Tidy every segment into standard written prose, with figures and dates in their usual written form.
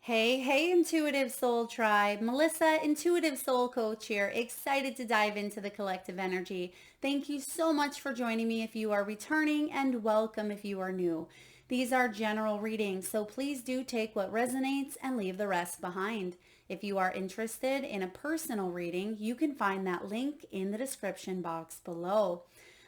Hey, Intuitive Soul Tribe. Melissa, Intuitive Soul Coach here. Excited to dive into the collective energy. Thank you so much for joining me if you are returning, and welcome if you are new. These are general readings, so please do take what resonates and leave the rest behind. If you are interested in a personal reading, you can find that link in the description box below.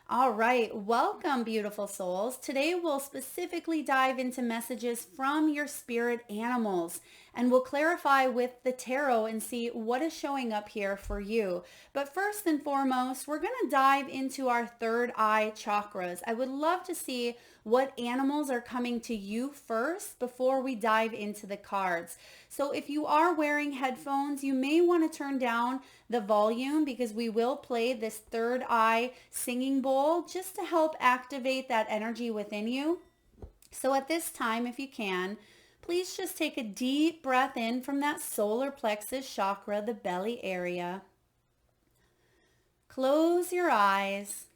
All right, welcome, beautiful souls. Today we'll specifically dive into messages from your spirit animals, and we'll clarify with the tarot and see what is showing up here for you. But first and foremost, we're going to dive into our third eye chakras. I would love to see what animals are coming to you first before we dive into the cards. So if you are wearing headphones, you may want to turn down the volume because we will play this third eye singing bowl just to help activate that energy within you. So at this time, if you can, please just take a deep breath in from that solar plexus chakra, the belly area. Close your eyes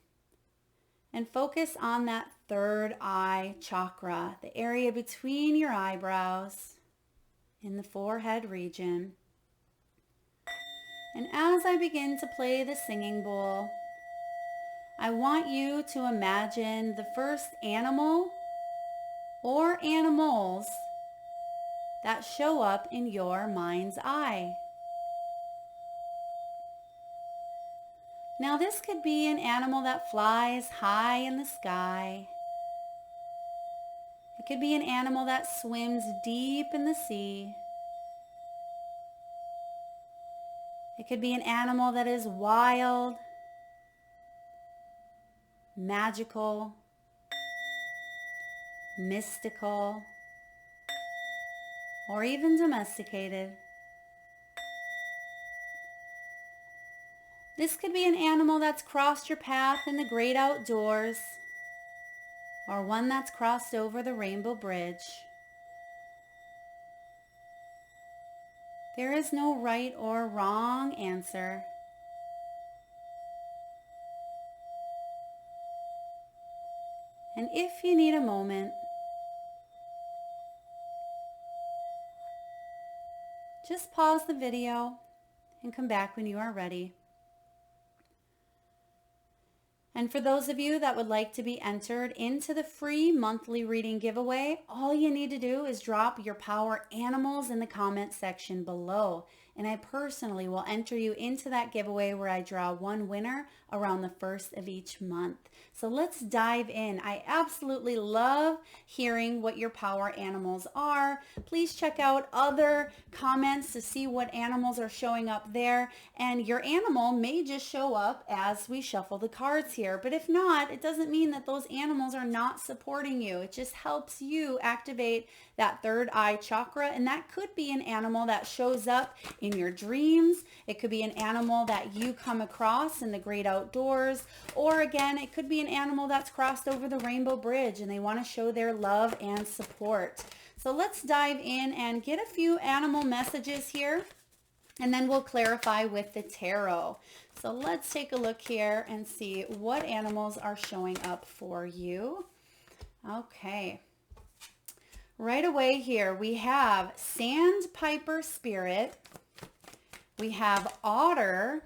and focus on that third eye chakra, the area between your eyebrows in the forehead region. And as I begin to play the singing bowl, I want you to imagine the first animal or animals that show up in your mind's eye. Now this could be an animal that flies high in the sky. It could be an animal that swims deep in the sea. It could be an animal that is wild, magical, mystical, or even domesticated. This could be an animal that's crossed your path in the great outdoors, or one that's crossed over the rainbow bridge. There is no right or wrong answer. And if you need a moment, just pause the video and come back when you are ready. And for those of you that would like to be entered into the free monthly reading giveaway, all you need to do is drop your power animals in the comment section below. And I personally will enter you into that giveaway where I draw one winner around the first of each month. So let's dive in. I absolutely love hearing what your power animals are. Please check out other comments to see what animals are showing up there. And your animal may just show up as we shuffle the cards here. But if not, it doesn't mean that those animals are not supporting you. It just helps you activate that third eye chakra. And that could be an animal that shows up in your dreams. It could be an animal that you come across in the great outdoors. Or again, it could be an animal that's crossed over the rainbow bridge and they want to show their love and support. So let's dive in and get a few animal messages here, and then we'll clarify with the tarot. So let's take a look here and see what animals are showing up for you. Okay. Right away here, we have Sandpiper Spirit. We have Otter.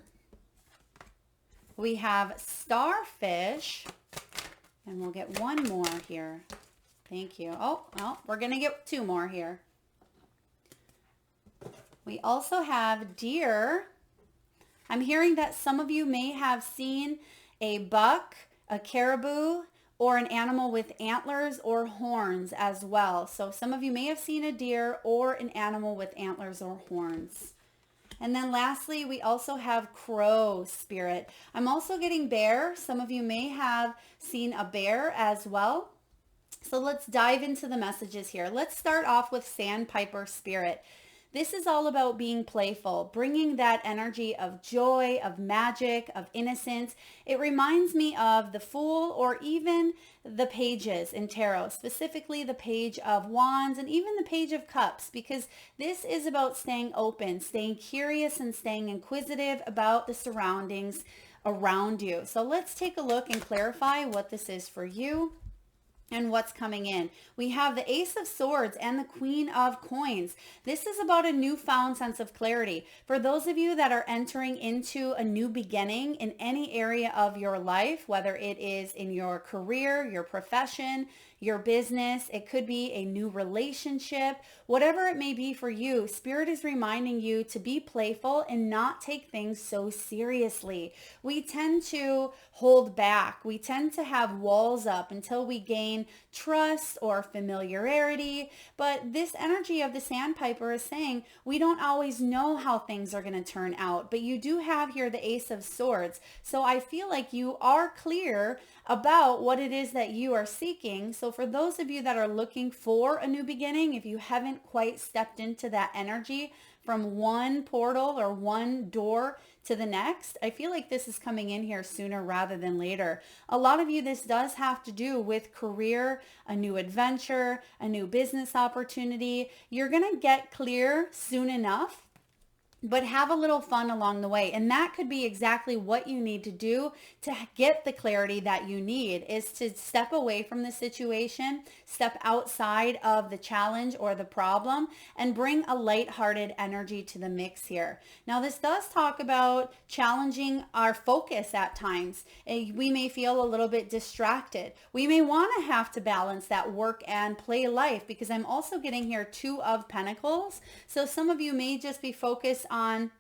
We have Starfish. And we'll get one more here. Thank you. Oh, well, we're going to get two more here. We also have Deer. I'm hearing that some of you may have seen a buck, a caribou, or an animal with antlers or horns as well. So some of you may have seen a deer or an animal with antlers or horns. And then lastly, we also have Crow Spirit. I'm also getting bear. Some of you may have seen a bear as well. So let's dive into the messages here. Let's start off with Sandpiper Spirit. This is all about being playful, bringing that energy of joy, of magic, of innocence. It reminds me of the Fool or even the pages in tarot, specifically the Page of Wands and even the Page of Cups, because this is about staying open, staying curious, and staying inquisitive about the surroundings around you. So let's take a look and clarify what this is for you. and what's coming in. We have the Ace of Swords and the Queen of Coins. This is about a newfound sense of clarity. For those of you that are entering into a new beginning in any area of your life, whether it is in your career, your profession, your business, it could be a new relationship, whatever it may be for you, Spirit is reminding you to be playful and not take things so seriously. We tend to hold back. We tend to have walls up until we gain trust or familiarity. But this energy of the Sandpiper is saying we don't always know how things are going to turn out, but you do have here the Ace of Swords. So I feel like you are clear about what it is that you are seeking. So for those of you that are looking for a new beginning, if you haven't quite stepped into that energy from one portal or one door to the next, I feel like this is coming in here sooner rather than later. A lot of you, this does have to do with career, a new adventure, a new business opportunity. You're going to get clear soon enough, but have a little fun along the way. And that could be exactly what you need to do to get the clarity that you need, is to step away from the situation, step outside of the challenge or the problem, and bring a lighthearted energy to the mix here. Now, this does talk about challenging our focus at times. We may feel a little bit distracted. We may want to have to balance that work and play life, because I'm also getting here 2 of Pentacles. So some of you may just be focused on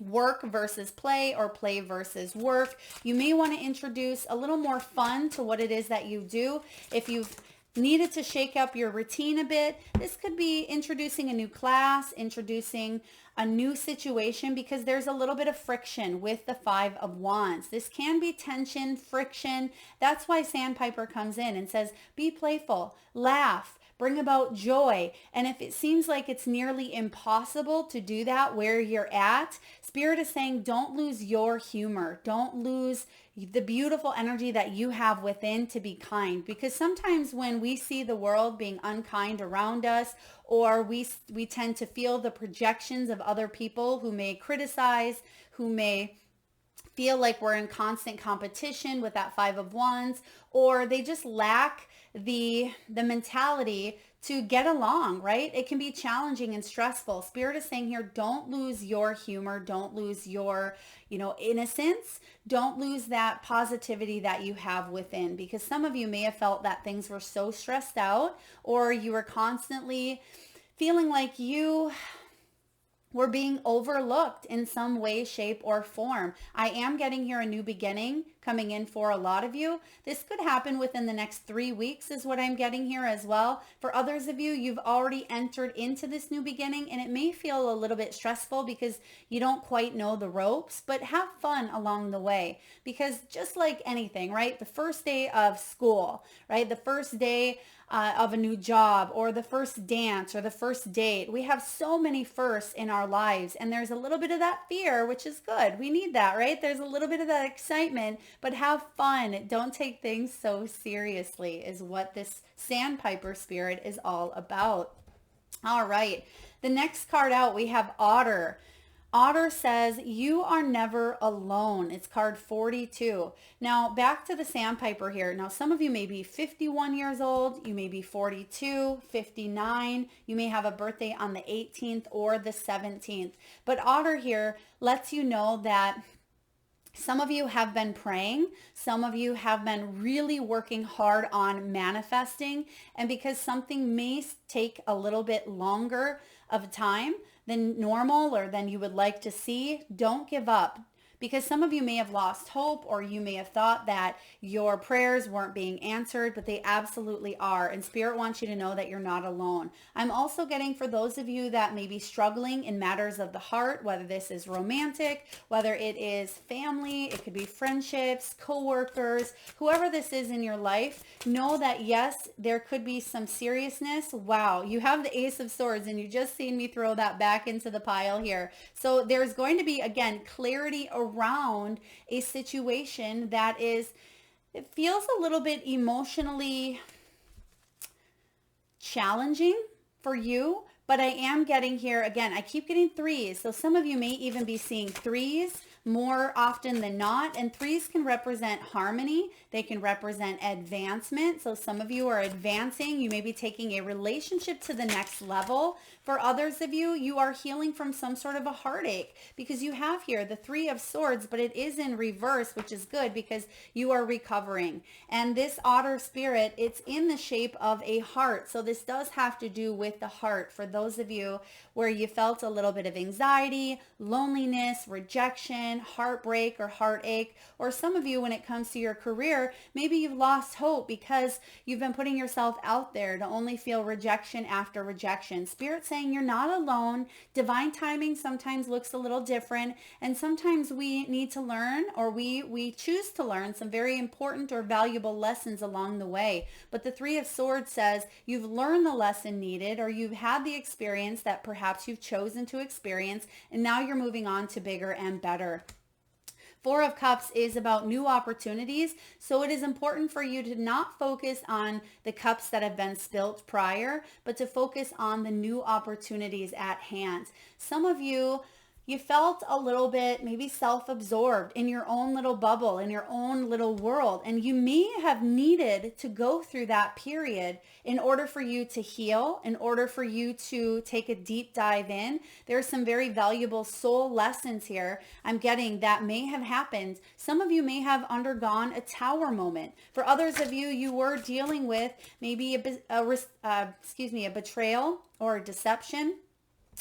work versus play, or play versus work. You may want to introduce a little more fun to what it is that you do. If you've needed to shake up your routine a bit, this could be introducing a new class, introducing a new situation, because there's a little bit of friction with the 5 of Wands. This can be tension, friction. That's why Sandpiper comes in and says, be playful, laugh, bring about joy. And if it seems like it's nearly impossible to do that where you're at, Spirit is saying, don't lose your humor. Don't lose the beautiful energy that you have within to be kind. Because sometimes when we see the world being unkind around us, or we tend to feel the projections of other people who may criticize, who may feel like we're in constant competition with that 5 of Wands, or they just lack the mentality to get along, right? It can be challenging and stressful. Spirit is saying here, don't lose your humor. Don't lose your, innocence. Don't lose that positivity that you have within, because some of you may have felt that things were so stressed out, or you were constantly feeling like you we're being overlooked in some way, shape, or form. I am getting here a new beginning coming in for a lot of you. This could happen within the next 3 weeks is what I'm getting here as well. For others of you, you've already entered into this new beginning, and it may feel a little bit stressful because you don't quite know the ropes, but have fun along the way, because just like anything, right? The first day of school, right? The first day of a new job, or the first dance, or the first date. We have so many firsts in our lives, and there's a little bit of that fear, which is good. We need that, right? There's a little bit of that excitement, but have fun. Don't take things so seriously is what this Sandpiper spirit is all about. All right. The next card out, we have Otter. Otter says, you are never alone. It's card 42. Now, back to the Sandpiper here. Now, some of you may be 51 years old. You may be 42, 59. You may have a birthday on the 18th or the 17th. But Otter here lets you know that some of you have been praying. Some of you have been really working hard on manifesting. And because something may take a little bit longer of time than normal, or than you would like to see, don't give up. Because some of you may have lost hope, or you may have thought that your prayers weren't being answered, but they absolutely are. And Spirit wants you to know that you're not alone. I'm also getting, for those of you that may be struggling in matters of the heart, whether this is romantic, whether it is family, it could be friendships, coworkers, whoever this is in your life, know that yes, there could be some seriousness. Wow, you have the Ace of Swords, and you just seen me throw that back into the pile here. So there's going to be, again, clarity around a situation that is, it feels a little bit emotionally challenging for you, But I am getting here, again, I keep getting threes. So some of you may even be seeing threes more often than not. And threes can represent harmony. They can represent advancement. So some of you are advancing. You may be taking a relationship to the next level. For others of you, you are healing from some sort of a heartache, because you have here the Three of Swords, but it is in reverse, which is good because you are recovering. And this otter spirit, it's in the shape of a heart. So this does have to do with the heart. For those of you where you felt a little bit of anxiety, loneliness, rejection, heartbreak or heartache, or some of you when it comes to your career, maybe you've lost hope because you've been putting yourself out there to only feel rejection after rejection. Spirit saying you're not alone. Divine timing sometimes looks a little different, and sometimes we need to learn, or we choose to learn some very important or valuable lessons along the way. But the Three of Swords says you've learned the lesson needed, or you've had the experience that perhaps you've chosen to experience, and now you're moving on to bigger and better. Four of Cups is about new opportunities. So it is important for you to not focus on the cups that have been spilt prior, but to focus on the new opportunities at hand. Some of you, you felt a little bit maybe self-absorbed in your own little bubble, in your own little world. And you may have needed to go through that period in order for you to heal, in order for you to take a deep dive in. There are some very valuable soul lessons here I'm getting that may have happened. Some of you may have undergone a tower moment. For others of you, you were dealing with maybe a betrayal or a deception.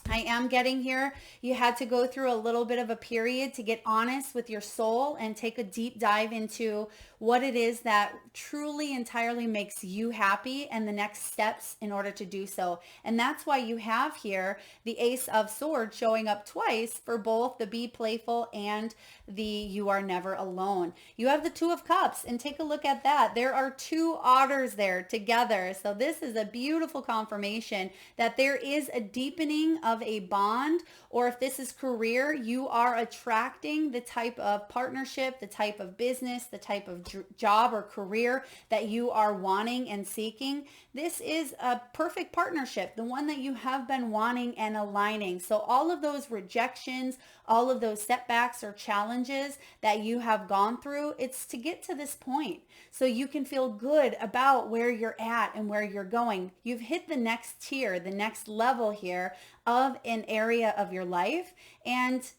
I am getting here, you had to go through a little bit of a period to get honest with your soul and take a deep dive into what it is that truly entirely makes you happy and the next steps in order to do so. And that's why you have here the Ace of Swords showing up twice for both the Be Playful and the You Are Never Alone. You have the Two of Cups, and take a look at that. There are two otters there together. So this is a beautiful confirmation that there is a deepening of a bond, or if this is career, you are attracting the type of partnership, the type of business, the type of job or career that you are wanting and seeking. This is a perfect partnership, the one that you have been wanting and aligning. So all of those rejections, all of those setbacks or challenges that you have gone through, it's to get to this point so you can feel good about where you're at and where you're going. You've hit the next tier, the next level here of an area of your life, and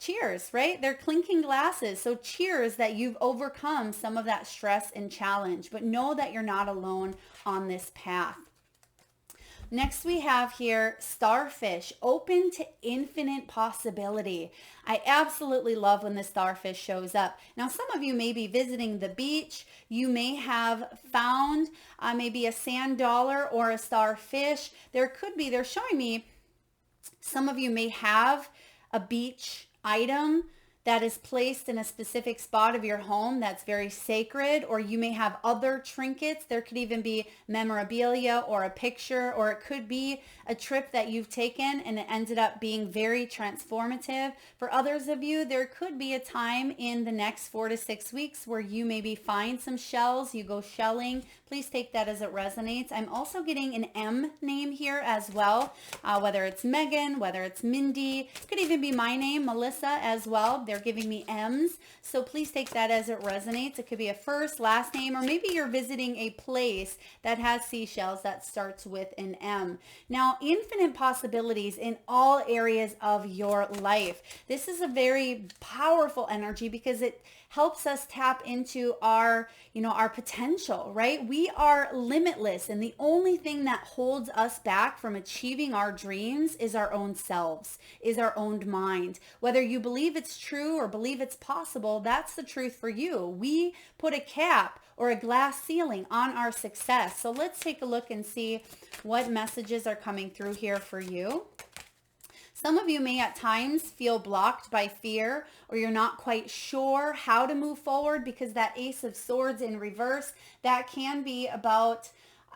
cheers, right? They're clinking glasses. So cheers that you've overcome some of that stress and challenge, but know that you're not alone on this path. Next we have here starfish, open to infinite possibility. I absolutely love when the starfish shows up. Now some of you may be visiting the beach. You may have found maybe a sand dollar or a starfish. They're showing me some of you may have a beach item that is placed in a specific spot of your home that's very sacred, or you may have other trinkets. There could even be memorabilia or a picture, or it could be a trip that you've taken and it ended up being very transformative. For others of you, there could be a time in the next 4 to 6 weeks where you maybe find some shells, you go shelling. Please take that as it resonates. I'm also getting an M name here as well, whether it's Megan, whether it's Mindy, could even be my name, Melissa, as well. They're giving me M's, so please take that as it resonates. It could be a first, last name, or maybe you're visiting a place that has seashells that starts with an M. Now, infinite possibilities in all areas of your life. This is a very powerful energy because it helps us tap into our potential, right? We are limitless, and the only thing that holds us back from achieving our dreams is our own selves, is our own mind. Whether you believe it's true or believe it's possible, that's the truth for you. We put a cap or a glass ceiling on our success. So let's take a look and see what messages are coming through here for you. Some of you may at times feel blocked by fear, or you're not quite sure how to move forward because that Ace of Swords in reverse, that can be about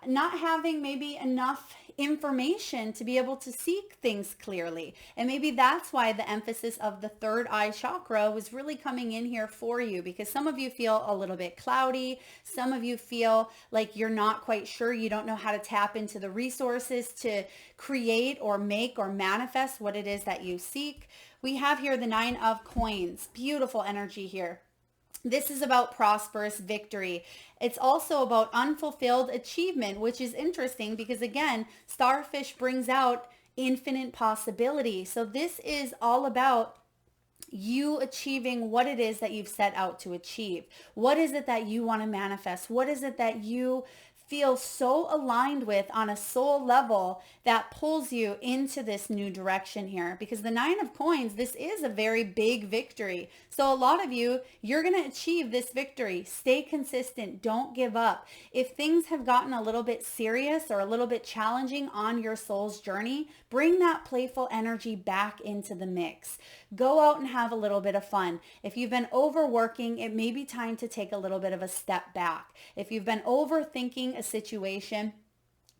not having maybe enough information to be able to seek things clearly. And maybe that's why the emphasis of the third eye chakra was really coming in here for you, because some of you feel a little bit cloudy. Some of you feel like you're not quite sure. You don't know how to tap into the resources to create or make or manifest what it is that you seek. We have here the 9 of coins. Beautiful energy here. This is about prosperous victory. It's also about unfulfilled achievement, which is interesting because, again, starfish brings out infinite possibility. So this is all about you achieving what it is that you've set out to achieve. What is it that you want to manifest? What is it that you feel so aligned with on a soul level that pulls you into this new direction here? Because the 9 of coins, this is a very big victory. So a lot of you, you're going to achieve this victory. Stay consistent. Don't give up. If things have gotten a little bit serious or a little bit challenging on your soul's journey, bring that playful energy back into the mix. Go out and have a little bit of fun. If you've been overworking, it may be time to take a little bit of a step back. If you've been overthinking a situation,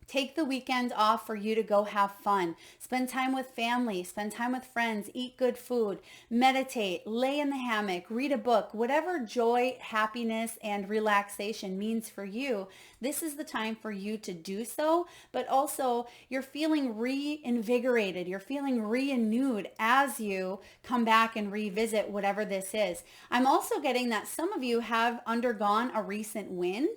take the weekend off for you to go have fun. Spend time with family, spend time with friends, eat good food, meditate, lay in the hammock, read a book, whatever joy, happiness, and relaxation means for you. This is the time for you to do so, but also you're feeling reinvigorated. You're feeling renewed as you come back and revisit whatever this is. I'm also getting that some of you have undergone a recent win.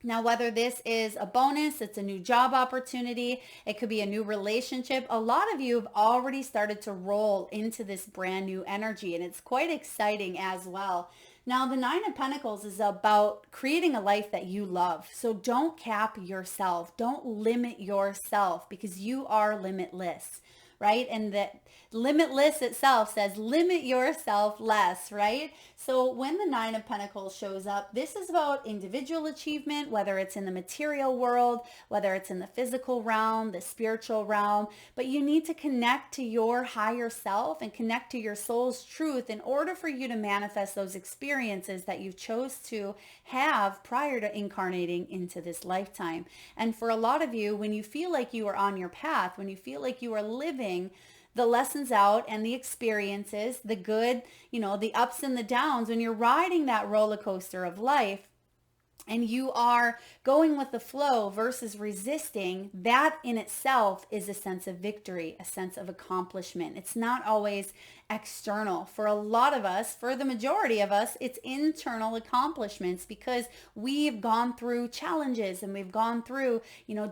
Now, whether this is a bonus, it's a new job opportunity, it could be a new relationship. A lot of you have already started to roll into this brand new energy, and it's quite exciting as well. Now, the 9 of Pentacles is about creating a life that you love. So don't cap yourself. Don't limit yourself, because you are limitless, right? And that limitless itself says limit yourself less, right? So when the 9 of Pentacles shows up, this is about individual achievement, whether it's in the material world, whether it's in the physical realm, the spiritual realm, but you need to connect to your higher self and connect to your soul's truth in order for you to manifest those experiences that you chose to have prior to incarnating into this lifetime. And for a lot of you, when you feel like you are on your path, when you feel like you are living the lessons out and the experiences, the good, the ups and the downs, when you're riding that roller coaster of life and you are going with the flow versus resisting, that in itself is a sense of victory, a sense of accomplishment. It's not always external. For a lot of us, for the majority of us, it's internal accomplishments because we've gone through challenges and we've gone through,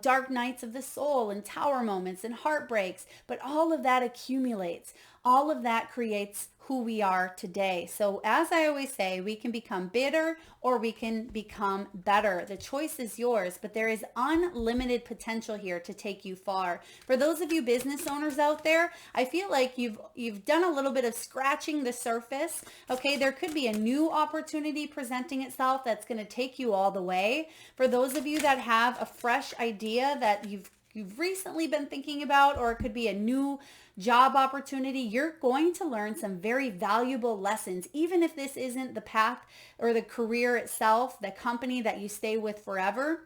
dark nights of the soul and tower moments and heartbreaks, but all of that accumulates. All of that creates who we are today. So as I always say, we can become bitter or we can become better. The choice is yours, but there is unlimited potential here to take you far. For those of you business owners out there, I feel like you've done a little bit of scratching the surface. Okay, there could be a new opportunity presenting itself that's going to take you all the way. For those of you that have a fresh idea that you've recently been thinking about, or it could be a new job opportunity, you're going to learn some very valuable lessons. Even if this isn't the path or the career itself, the company that you stay with forever,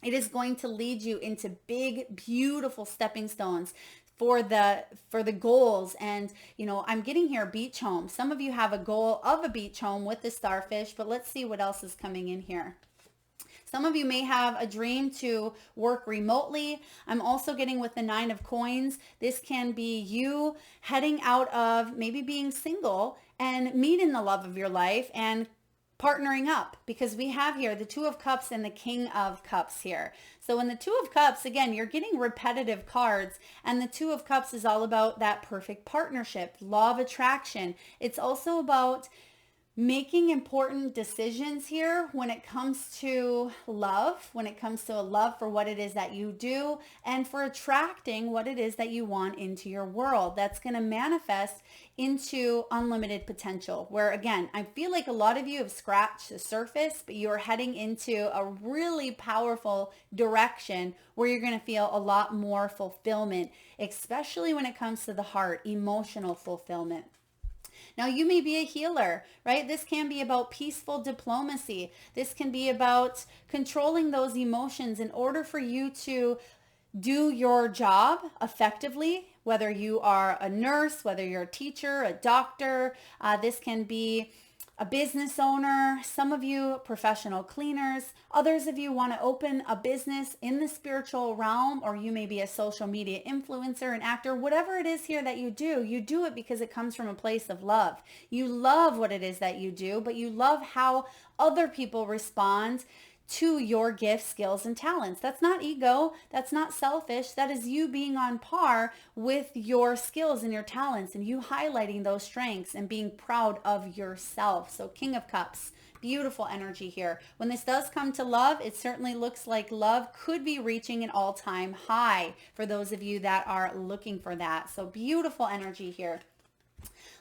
it is going to lead you into big, beautiful stepping stones for the goals. And I'm getting here beach home. Some of you have a goal of a beach home with the starfish, but let's see what else is coming in here. Some of you may have a dream to work remotely. I'm also getting with the 9 of coins. This can be you heading out of maybe being single and meeting the love of your life and partnering up, because we have here the 2 of cups and the King of cups here. So in the 2 of cups, again, you're getting repetitive cards, and the 2 of cups is all about that perfect partnership, law of attraction. It's also about making important decisions here when it comes to love, when it comes to a love for what it is that you do, and for attracting what it is that you want into your world. That's going to manifest into unlimited potential, where again, I feel like a lot of you have scratched the surface, but you're heading into a really powerful direction where you're going to feel a lot more fulfillment, especially when it comes to the heart, emotional fulfillment. Now, you may be a healer, right? This can be about peaceful diplomacy. This can be about controlling those emotions in order for you to do your job effectively, whether you are a nurse, whether you're a teacher, a doctor. This can be a business owner, some of you professional cleaners, others of you want to open a business in the spiritual realm, or you may be a social media influencer, an actor, whatever it is here that you do it because it comes from a place of love. You love what it is that you do, but you love how other people respond to your gifts, skills, and talents. That's not ego. That's not selfish. That is you being on par with your skills and your talents, and you highlighting those strengths and being proud of yourself. So King of Cups, beautiful energy here. When this does come to love, it certainly looks like love could be reaching an all-time high for those of you that are looking for that. So beautiful energy here.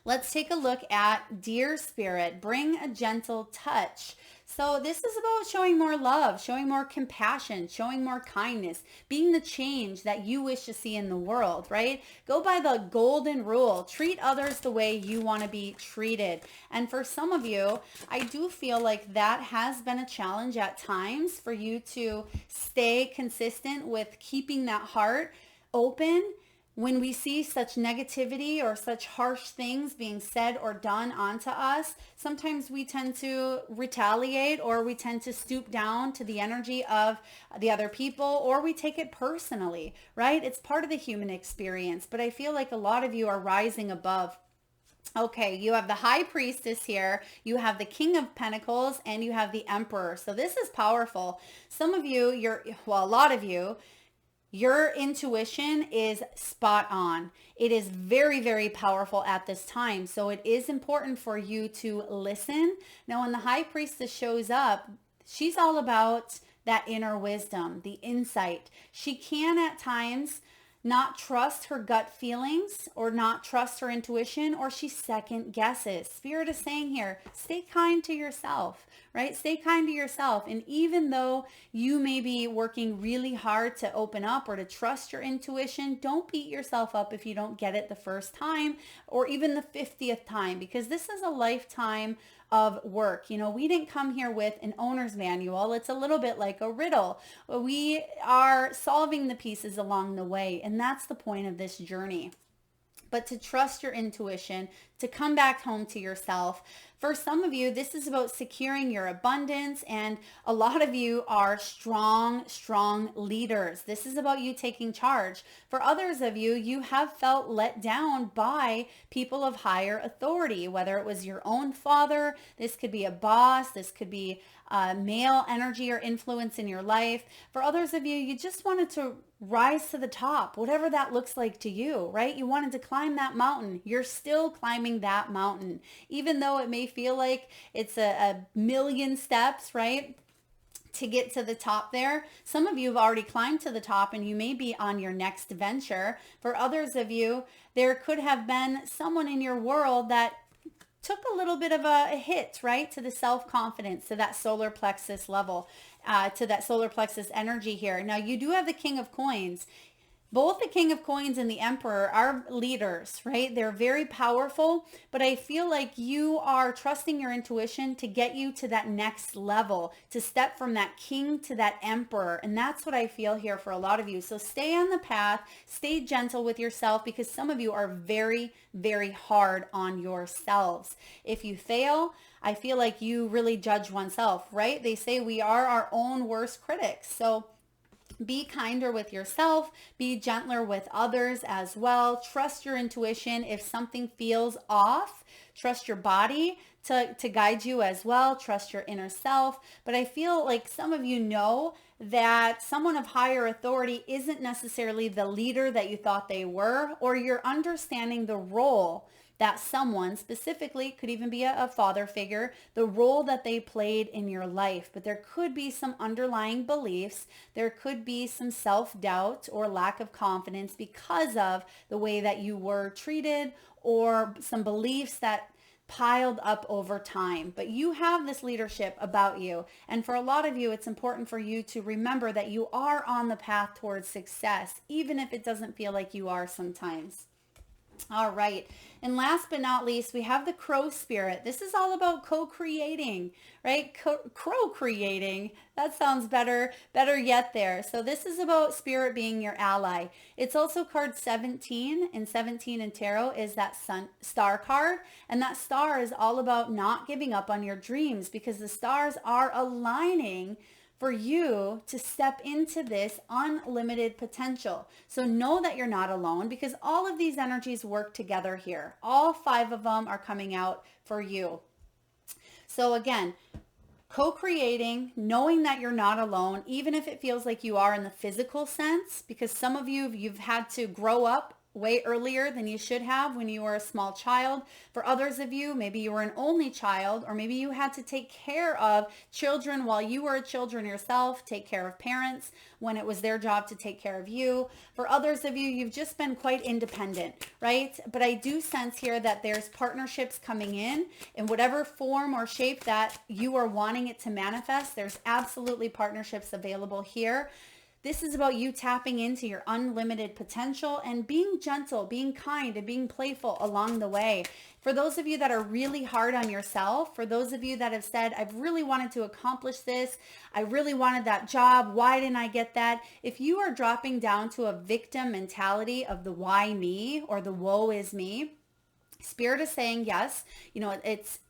Let's take a look at Dear Spirit, bring a gentle touch. So this is about showing more love, showing more compassion, showing more kindness, being the change that you wish to see in the world, right? Go by the golden rule. Treat others the way you want to be treated. And for some of you, I do feel like that has been a challenge at times for you to stay consistent with keeping that heart open. When we see such negativity or such harsh things being said or done onto us, sometimes we tend to retaliate, or we tend to stoop down to the energy of the other people, or we take it personally, right? It's part of the human experience, but I feel like a lot of you are rising above. Okay, you have the High Priestess here, you have the King of Pentacles, and you have the Emperor. So this is powerful. Some of you, a lot of you, your intuition is spot on. It is very, very powerful at this time. So it is important for you to listen. Now, when the High Priestess shows up, she's all about that inner wisdom, the insight. She can at times not trust her gut feelings or not trust her intuition, or she second guesses. Spirit is saying here, stay kind to yourself, right? Stay kind to yourself. And even though you may be working really hard to open up or to trust your intuition, don't beat yourself up if you don't get it the first time or even the 50th time, because this is a lifetime of work. You know, we didn't come here with an owner's manual. It's a little bit like a riddle. We are solving the pieces along the way, and that's the point of this journey. But to trust your intuition, to come back home to yourself. For some of you, this is about securing your abundance, and a lot of you are strong leaders. This is about you taking charge. For others of you, you have felt let down by people of higher authority, whether it was your own father, this could be a boss, this could be male energy or influence in your life. For others of you, you just wanted to rise to the top, whatever that looks like to you, right? You wanted to climb that mountain. You're still climbing that mountain, even though it may feel like it's a million steps, right, to get to the top there. Some of you have already climbed to the top and you may be on your next venture. For others of you, there could have been someone in your world that took a little bit of a hit, right, to the self-confidence, to that solar plexus level, to that solar plexus energy here. Now, you do have the King of Coins. Both the King of Coins and the Emperor are leaders, right? They're very powerful, but I feel like you are trusting your intuition to get you to that next level, to step from that King to that Emperor. And that's what I feel here for a lot of you. So stay on the path, stay gentle with yourself, because some of you are very, very hard on yourselves. If you fail, I feel like you really judge oneself, right? They say we are our own worst critics. So be kinder with yourself, be gentler with others as well. Trust your intuition. If something feels off, trust your body to guide you as well. Trust your inner self. But I feel like some of you know that someone of higher authority isn't necessarily the leader that you thought they were, or you're understanding the role that someone, specifically could even be a father figure, the role that they played in your life. But there could be some underlying beliefs. There could be some self-doubt or lack of confidence because of the way that you were treated, or some beliefs that piled up over time. But you have this leadership about you. And for a lot of you, it's important for you to remember that you are on the path towards success, even if it doesn't feel like you are sometimes. All right. And last but not least, we have the crow spirit. This is all about co-creating, right? Crow creating. That sounds better yet there. So this is about spirit being your ally. It's also card 17, and 17 in tarot is that star card. And that star is all about not giving up on your dreams, because the stars are aligning for you to step into this unlimited potential. So know that you're not alone, because all of these energies work together here. All 5 of them are coming out for you. So again, co-creating, knowing that you're not alone, even if it feels like you are in the physical sense, because some of you've had to grow up way earlier than you should have when you were a small child. For others of you, maybe you were an only child, or maybe you had to take care of children while you were children yourself, take care of parents when it was their job to take care of you. For others of you, you've just been quite independent, right? But I do sense here that there's partnerships coming in whatever form or shape that you are wanting it to manifest. There's absolutely partnerships available here. This is about you tapping into your unlimited potential and being gentle, being kind, and being playful along the way. For those of you that are really hard on yourself, for those of you that have said, I've really wanted to accomplish this, I really wanted that job, why didn't I get that? If you are dropping down to a victim mentality of the why me or the woe is me, Spirit is saying, yes,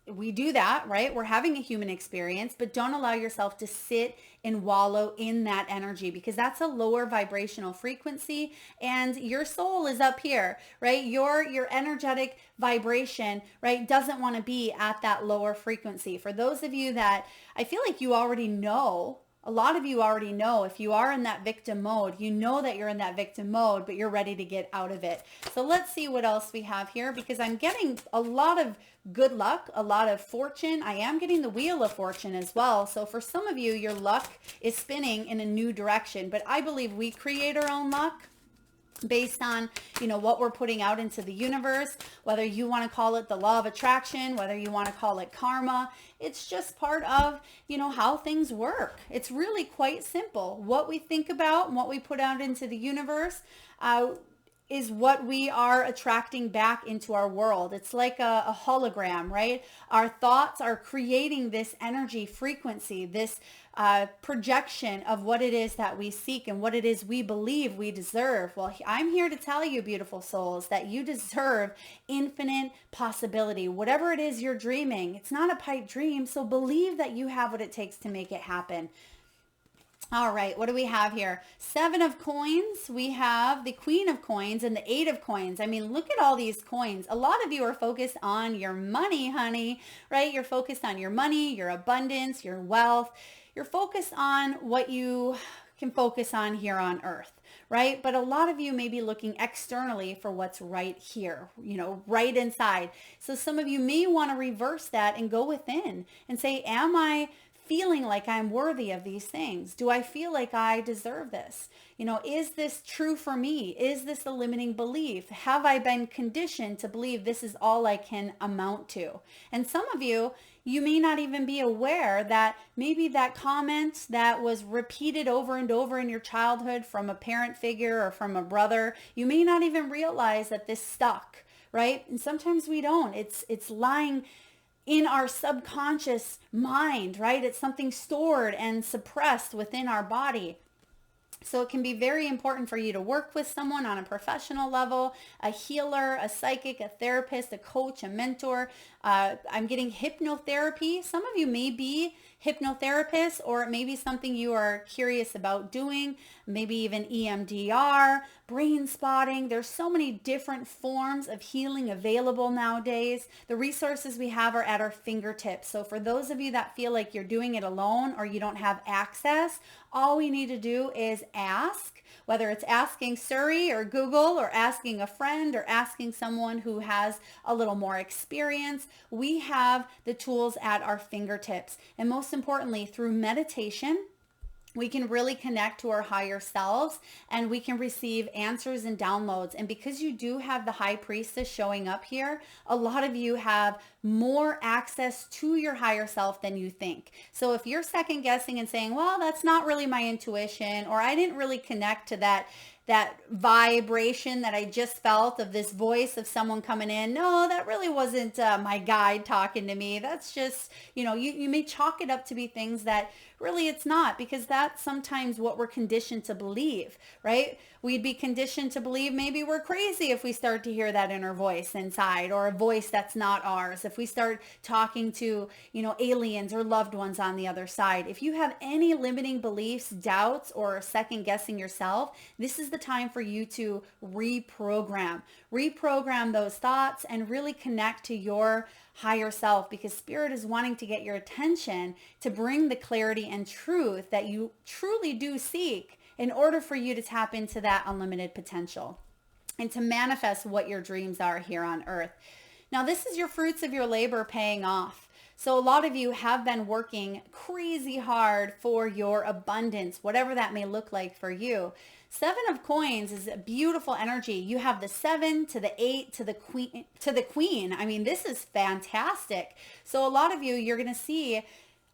we do that, right? We're having a human experience, but don't allow yourself to sit and wallow in that energy, because that's a lower vibrational frequency, and your soul is up here, right? Your energetic vibration, right, doesn't want to be at that lower frequency. For those of you that I feel like you already know, a lot of you already know, if you are in that victim mode, you know that you're in that victim mode, but you're ready to get out of it. So let's see what else we have here, because I'm getting a lot of good luck, a lot of fortune. I am getting the Wheel of Fortune as well. So for some of you, your luck is spinning in a new direction, but I believe we create our own luck based on, what we're putting out into the universe, whether you want to call it the law of attraction, whether you want to call it karma. It's just part of, how things work. It's really quite simple. What we think about and what we put out into the universe is what we are attracting back into our world. It's like a hologram, right? Our thoughts are creating this energy frequency, this projection of what it is that we seek and what it is we believe we deserve. Well, I'm here to tell you, beautiful souls, that you deserve infinite possibility. Whatever it is you're dreaming, it's not a pipe dream, so believe that you have what it takes to make it happen. All right, what do we have here? 7 of coins. We have the Queen of coins and the 8 of coins. I mean, look at all these coins. A lot of you are focused on your money, honey, right? You're focused on your money, your abundance, your wealth. You're focused on what you can focus on here on earth, right? But a lot of you may be looking externally for what's right here, right inside. So some of you may want to reverse that and go within and say, am I feeling like I'm worthy of these things? Do I feel like I deserve this? Is this true for me? Is this a limiting belief? Have I been conditioned to believe this is all I can amount to? And some of you, you may not even be aware that maybe that comment that was repeated over and over in your childhood from a parent figure or from a brother, you may not even realize that this stuck, right? And sometimes we don't. It's lying in our subconscious mind, right? It's something stored and suppressed within our body. So it can be very important for you to work with someone on a professional level, a healer, a psychic, a therapist, a coach, a mentor. I'm getting hypnotherapy. Some of you may be hypnotherapists, or it may be something you are curious about doing, maybe even EMDR, brain spotting. There's so many different forms of healing available nowadays. The resources we have are at our fingertips. So for those of you that feel like you're doing it alone or you don't have access, all we need to do is ask, whether it's asking Siri or Google or asking a friend or asking someone who has a little more experience. We have the tools at our fingertips. And most importantly, through meditation, we can really connect to our higher selves and we can receive answers and downloads. And because you do have the high priestess showing up here, a lot of you have more access to your higher self than you think. So if you're second guessing and saying, well, that's not really my intuition, or I didn't really connect to that that vibration that I just felt of this voice of someone coming in. No, that really wasn't my guide talking to me. That's just, you may chalk it up to be things that really it's not, because that's sometimes what we're conditioned to believe, right? We'd be conditioned to believe maybe we're crazy if we start to hear that inner voice inside, or a voice that's not ours. If we start talking to, aliens or loved ones on the other side. If you have any limiting beliefs, doubts, or second guessing yourself, this is the time for you to reprogram those thoughts and really connect to your higher self, because spirit is wanting to get your attention to bring the clarity and truth that you truly do seek in order for you to tap into that unlimited potential and to manifest what your dreams are here on earth. Now, this is your fruits of your labor paying off. So a lot of you have been working crazy hard for your abundance, whatever that may look like for you. 7 of coins is a beautiful energy. You have the 7 to the 8 to the queen. I mean, this is fantastic. So a lot of you, you're going to see,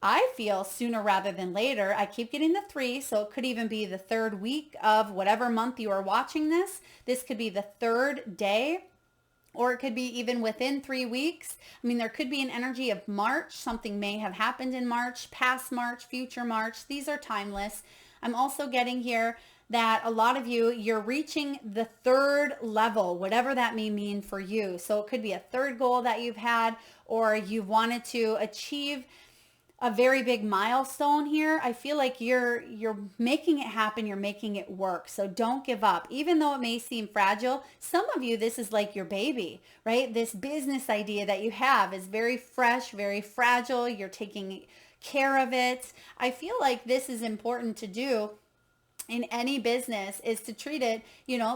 I feel, sooner rather than later. I keep getting the 3, so it could even be the 3rd week of whatever month you are watching this. This could be the 3rd day, or it could be even within 3 weeks. I mean, there could be an energy of March. Something may have happened in March, past March, future March. These are timeless. I'm also getting here that a lot of you, you're reaching the 3rd level, whatever that may mean for you. So it could be a 3rd goal that you've had, or you've wanted to achieve a very big milestone here. I feel like you're making it happen. You're making it work. So don't give up. Even though it may seem fragile, some of you, this is like your baby, right? This business idea that you have is very fresh, very fragile. You're taking care of it. I feel like this is important to do in any business, is to treat it,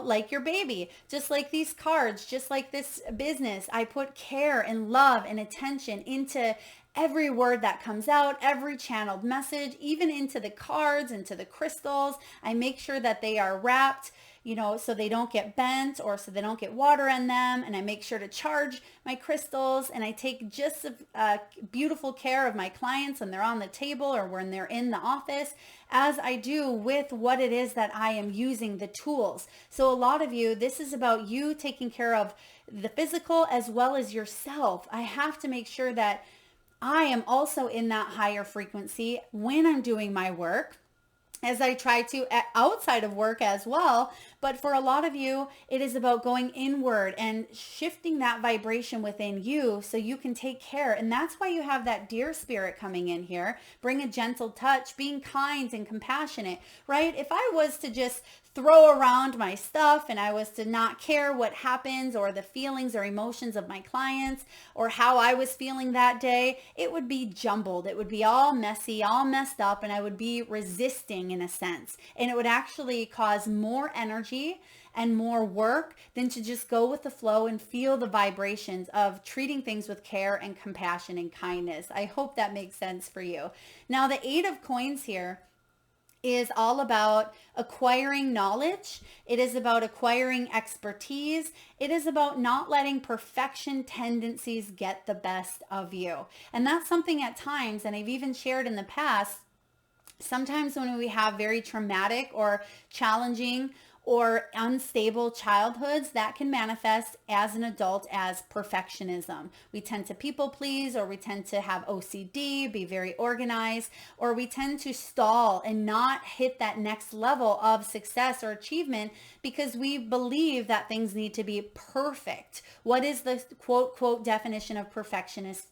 like your baby. Just like these cards, just like this business, I put care and love and attention into every word that comes out, every channeled message, even into the cards, into the crystals. I make sure that they are wrapped, so they don't get bent or so they don't get water in them. And I make sure to charge my crystals, and I take just beautiful care of my clients when they're on the table or when they're in the office, as I do with what it is that I am using, the tools. So a lot of you, this is about you taking care of the physical as well as yourself. I have to make sure that I am also in that higher frequency when I'm doing my work, as I try to outside of work as well. But for a lot of you, it is about going inward and shifting that vibration within you so you can take care. And that's why you have that deer spirit coming in here. Bring a gentle touch, being kind and compassionate, right? If I was to just throw around my stuff and I was to not care what happens or the feelings or emotions of my clients or how I was feeling that day, it would be jumbled. It would be all messy, all messed up, and I would be resisting in a sense. And it would actually cause more energy and more work than to just go with the flow and feel the vibrations of treating things with care and compassion and kindness. I hope that makes sense for you. Now, the 8 of coins here is all about acquiring knowledge. It is about acquiring expertise. It is about not letting perfection tendencies get the best of you. And that's something at times, and I've even shared in the past, sometimes when we have very traumatic or challenging or unstable childhoods, that can manifest as an adult as perfectionism. We tend to people please, or we tend to have OCD, be very organized, or we tend to stall and not hit that next level of success or achievement because we believe that things need to be perfect. What is the quote, quote definition of perfectionism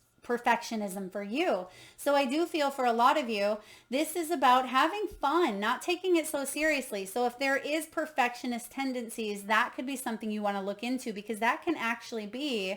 for you? So I do feel for a lot of you, this is about having fun, not taking it so seriously. So if there is perfectionist tendencies, that could be something you want to look into, because that can actually be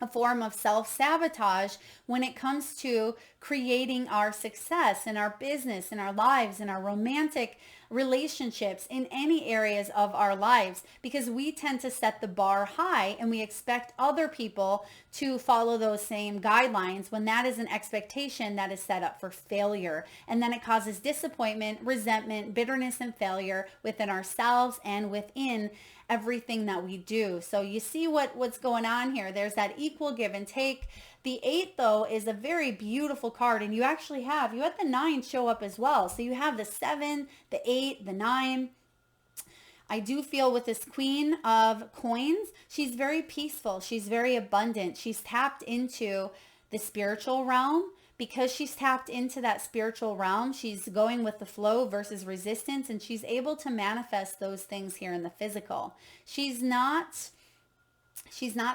a form of self-sabotage when it comes to creating our success in our business, in our lives, in our romantic relationships, in any areas of our lives, because we tend to set the bar high and we expect other people to follow those same guidelines, when that is an expectation that is set up for failure. And then it causes disappointment, resentment, bitterness, and failure within ourselves and within everything that we do. So you see what's going on here. There's that equal give and take. The 8, though, is a very beautiful card, and you had the 9 show up as well. So you have the 7, the 8, the 9. I do feel with this Queen of Coins, she's very peaceful. She's very abundant. She's tapped into the spiritual realm. Because she's tapped into that spiritual realm, she's going with the flow versus resistance, and she's able to manifest those things here in the physical. She's not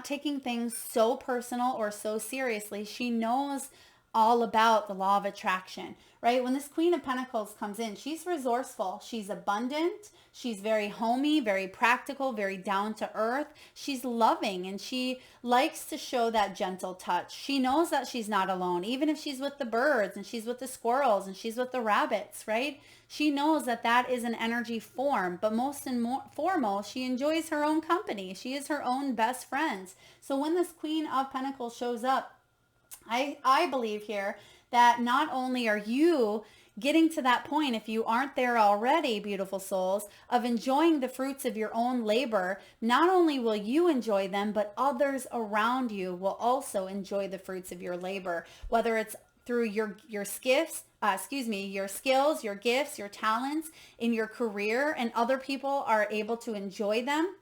taking things so personal or so seriously. She knows all about the law of attraction, right? When this Queen of Pentacles comes in, she's resourceful. She's abundant. She's very homey, very practical, very down to earth. She's loving, and she likes to show that gentle touch. She knows that she's not alone, even if she's with the birds and she's with the squirrels and she's with the rabbits, right? She knows that that is an energy form, but most and foremost, she enjoys her own company. She is her own best friend. So when this Queen of Pentacles shows up, I believe here that not only are you getting to that point, if you aren't there already, beautiful souls, of enjoying the fruits of your own labor, not only will you enjoy them, but others around you will also enjoy the fruits of your labor, whether it's through your skills, your skills, your gifts, your talents in your career, and other people are able to enjoy them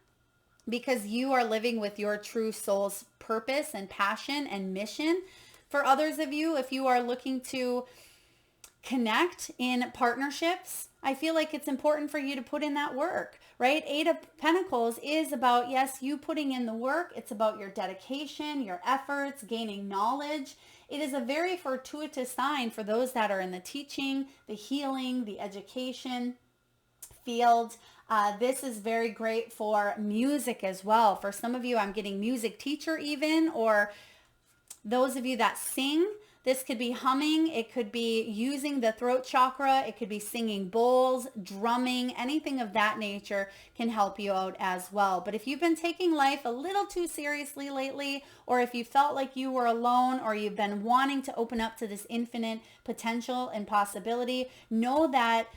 because you are living with your true soul's purpose and passion and mission. For others of you, if you are looking to connect in partnerships, I feel like it's important for you to put in that work, right? Eight of Pentacles is about, yes, you putting in the work. It's about your dedication, your efforts, gaining knowledge. It is a very fortuitous sign for those that are in the teaching, the healing, the education field. This is very great for music as well. For some of you, I'm getting music teacher even, or those of you that sing. This could be humming. It could be using the throat chakra. It could be singing bowls, drumming, anything of that nature can help you out as well. But if you've been taking life a little too seriously lately, or if you felt like you were alone, or you've been wanting to open up to this infinite potential and possibility, know that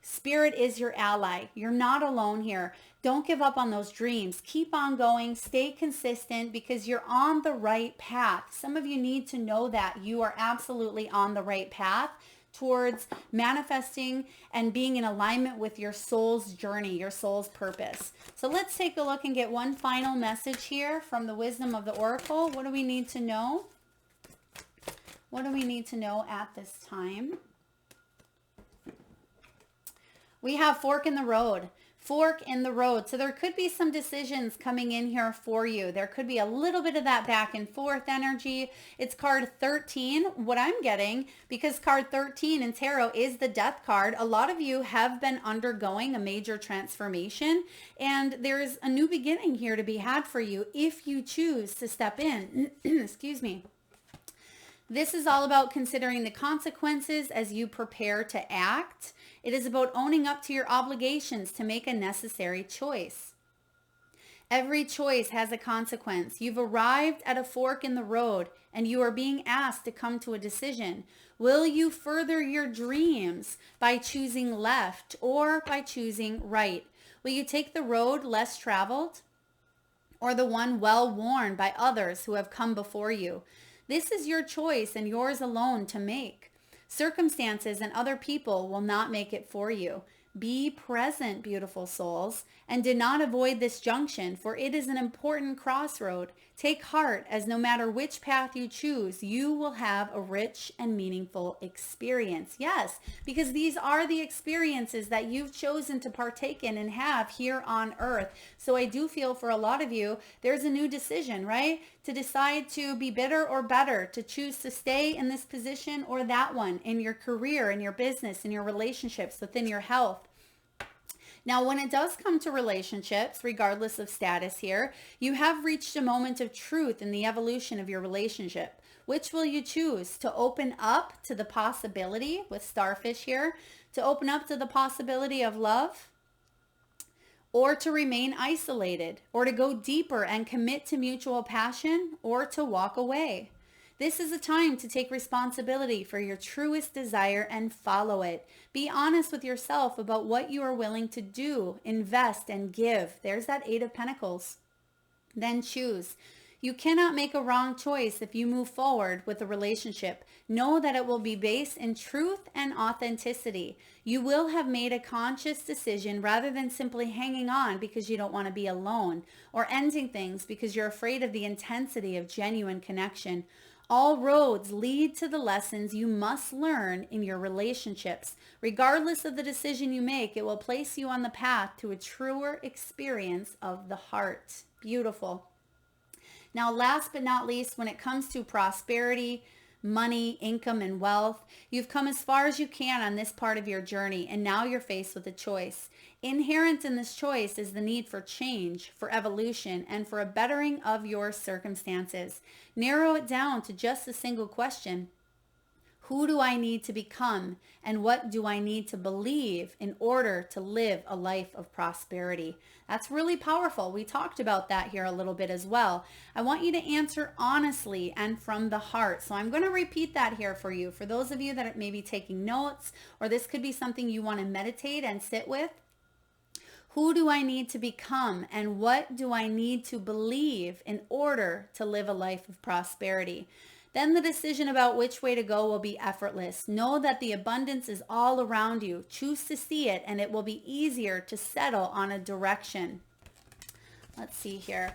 Spirit is your ally. You're not alone here. Don't give up on those dreams. Keep on going. Stay consistent because you're on the right path. Some of you need to know that you are absolutely on the right path towards manifesting and being in alignment with your soul's journey, your soul's purpose. So let's take a look and get one final message here from the wisdom of the Oracle. What do we need to know? What do we need to know at this time? We have fork in the road. Fork in the road. So there could be some decisions coming in here for you. There could be a little bit of that back and forth energy. It's card 13, what I'm getting, because card 13 in tarot is the death card. A lot of you have been undergoing a major transformation, and there's a new beginning here to be had for you if you choose to step in. Excuse me. This is all about considering the consequences as you prepare to act. It is about owning up to your obligations to make a necessary choice. Every choice has a consequence. You've arrived at a fork in the road and you are being asked to come to a decision. Will you further your dreams by choosing left or by choosing right? Will you take the road less traveled or the one well worn by others who have come before you? This is your choice and yours alone to make. Circumstances and other people will not make it for you. Be present, beautiful souls, and do not avoid this junction, for it is an important crossroad. Take heart, as no matter which path you choose, you will have a rich and meaningful experience. Yes, because these are the experiences that you've chosen to partake in and have here on earth. So I do feel for a lot of you, there's a new decision, right? To decide to be bitter or better, to choose to stay in this position or that one, in your career, in your business, in your relationships, within your health. Now, when it does come to relationships, regardless of status here, you have reached a moment of truth in the evolution of your relationship. Which will you choose? To open up to the possibility, with starfish here, to open up to the possibility of love? Or to remain isolated? Or to go deeper and commit to mutual passion? Or to walk away? This is a time to take responsibility for your truest desire and follow it. Be honest with yourself about what you are willing to do, invest, and give. There's that Eight of Pentacles. Then choose. You cannot make a wrong choice if you move forward with a relationship. Know that it will be based in truth and authenticity. You will have made a conscious decision rather than simply hanging on because you don't want to be alone, or ending things because you're afraid of the intensity of genuine connection. All roads lead to the lessons you must learn in your relationships. Regardless of the decision you make, it will place you on the path to a truer experience of the heart. Beautiful. Now, last but not least, when it comes to prosperity, money, income, and wealth, you've come as far as you can on this part of your journey, and now you're faced with a choice. Inherent in this choice is the need for change, for evolution, and for a bettering of your circumstances. Narrow it down to just a single question. Who do I need to become, and what do I need to believe in order to live a life of prosperity? That's really powerful. We talked about that here a little bit as well. I want you to answer honestly and from the heart. So I'm going to repeat that here for you. For those of you that may be taking notes, or this could be something you want to meditate and sit with. Who do I need to become, and what do I need to believe in order to live a life of prosperity? Then the decision about which way to go will be effortless. Know that the abundance is all around you. Choose to see it, and it will be easier to settle on a direction. Let's see here.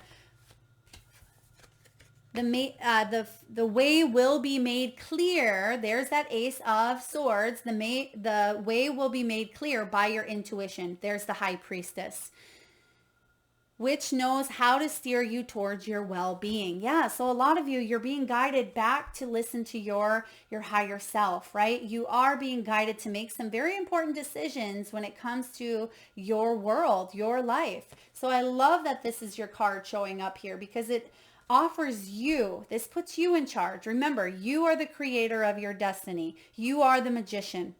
The way will be made clear. There's that Ace of Swords. The way will be made clear by your intuition. There's the High Priestess, which knows how to steer you towards your well-being. Yeah, so a lot of you, you're being guided back to listen to your higher self, right? You are being guided to make some very important decisions when it comes to your world, your life. So I love that this is your card showing up here, because it offers you, this puts you in charge. Remember, you are the creator of your destiny. You are the magician.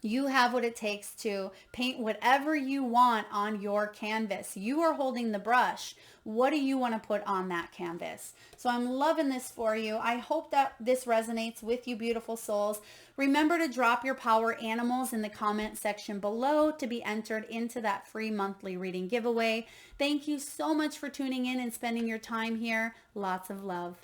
You have what it takes to paint whatever you want on your canvas. You are holding the brush. What do you want to put on that canvas? So I'm loving this for you. I hope that this resonates with you, beautiful souls. Remember to drop your power animals in the comment section below to be entered into that free monthly reading giveaway. Thank you so much for tuning in and spending your time here. Lots of love.